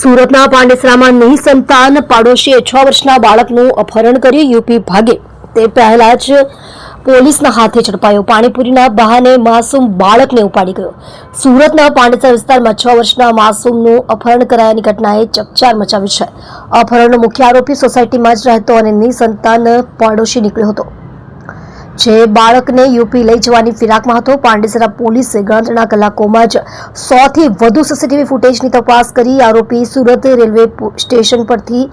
સુરતના પાંડેસરામાં નિસંતાન પાડોશીએ 6 વર્ષના બાળકનું અપહરણ કર્યું. યુપી ભાગે તે પહેલા જ પોલીસના હાથે ઝડપાયો. પાણીપુરીના બહાને માસૂમ બાળકને ઉપાડી ગયો. સુરતના પાંડેસરા વિસ્તારમાં 6 વર્ષના માસૂમનું અપહરણ કરાયાની ઘટનાએ ચકચાર મચાવી છે. અપહરણનો મુખ્ય આરોપી સોસાયટીમાં જ રહેતો અને નિસંતાન પાડોશી નીકળ્યો હતો, જે બાળકને યુપી લઈ જવાની ફિરાકમાં હતો. પાંડેસરા પોલીસે ગણતરીના કલાકોમાં જ 100 થી વધુ સીસીટીવી ફૂટેજની તપાસ કરી આરોપી સુરત રેલવે સ્ટેશન પરથી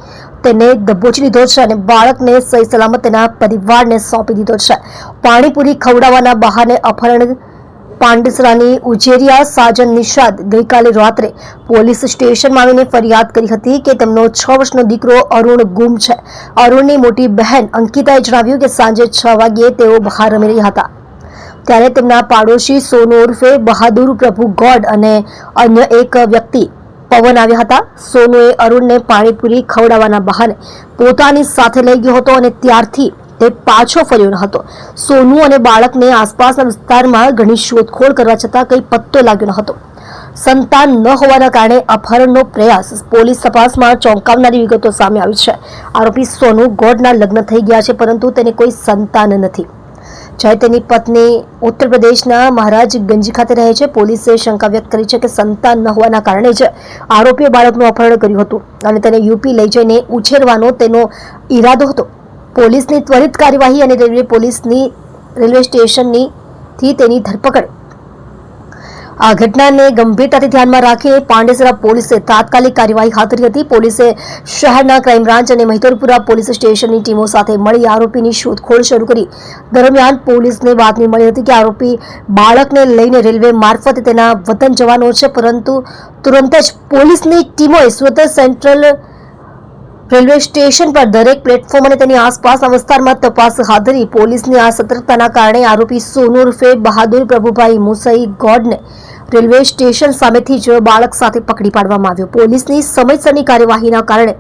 તેને દબોચી લીધો છે અને બાળકને સહી સલામત તેના પરિવારને સોંપી દીધો છે. પાણીપુરી ખવડાવવાના બહાને અપહરણ પાંડેસરાની ઉજેરિયા સાજન નિષાદ ગઈકાલે રાત્રે પોલીસ સ્ટેશનમાં આવીને ફરિયાદ કરી હતી કે તેમનો 6 વર્ષનો દીકરો અરુણ ગુમ છે. અરુણની મોટી બહેન અંકિતાએ જણાવ્યું કે સાંજે 6 વાગ્યે તેઓ બહાર રમી રહ્યા હતા, ત્યારે તેમના પાડોશી સોનુ ઉર્ફે બહાદુર પ્રભુ ગોડ અને અન્ય એક વ્યક્તિ પવન આવ્યા હતા. સોનુએ અરુણને પાણીપુરી ખવડાવવાના બહાને પોતાની સાથે લઈ ગયો હતો અને ત્યારથી તે પાછો ફર્યો ન હતો. સોનુ અને બાળકને આસપાસના વિસ્તારમાં ઘણી શોધખોળ કરવા છતાં કંઈ પત્તો લાગ્યો ન હતો. સંતાન ન હોવાના કારણે અપહરણનો પ્રયાસ. પોલીસ તપાસમાં ચોંકાવનારી વિગતો સામે આવી છે. આરોપી સોનુ ગોડના લગ્ન થઈ ગયા છે, પરંતુ તેને કોઈ સંતાન નથી, જ્યારે તેની પત્ની ઉત્તર પ્રદેશના મહારાજગંજ ખાતે રહે છે. પોલીસે શંકા વ્યક્ત કરી છે કે સંતાન ન હોવાના કારણે જ આરોપીએ બાળકનું અપહરણ કર્યું હતું અને તેને યુપી લઈ જઈને ઉછેરવાનો તેનો ઈરાદો હતો. પોલીસની ત્વરિત કાર્યવાહી અને રેલવે સ્ટેશનની તેની ધરપકડ. આ ઘટનાને ગંભીરતાથી ધ્યાનમાં રાખી પાંડેસરા પોલીસે તાત્કાલિક કાર્યવાહી હાથ ધરી હતી. પોલીસે શહેરના ક્રાઇમ બ્રાન્ચ અને મહિતરપુરા પોલીસ સ્ટેશનની ટીમો સાથે મળી આરોપીની શોધખોળ શરૂ કરી. દરમિયાન પોલીસને બાતમી મળી હતી કે આરોપી બાળકને લઈને રેલવે મારફતે તેના વતન જવાનો છે, પરંતુ તુરંત જ પોલીસની ટીમોએ સુરત સેન્ટ્રલ રેલવે સ્ટેશન પર દરેક પ્લેટફોર્મ અને તેની આસપાસના વિસ્તારમાં તપાસ હાથ ધરી. પોલીસની આ સતર્કતાના કારણે આરોપી સોનુ ઉર્ફે બહાદુર પ્રભુભાઈ મુસઈ ગોડને રેલવે સ્ટેશન સામેથી જ બાળક સાથે પકડી પાડવામાં આવ્યો. પોલીસની સમયસરની કાર્યવાહીના કારણે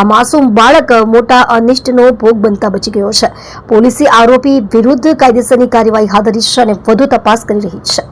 આ માસૂમ બાળક મોટા અનિષ્ટનો ભોગ બનતા બચી ગયો છે. પોલીસે આરોપી વિરુદ્ધ કાયદેસરની કાર્યવાહી હાથ ધરી છે અને વધુ તપાસ કરી રહી છે.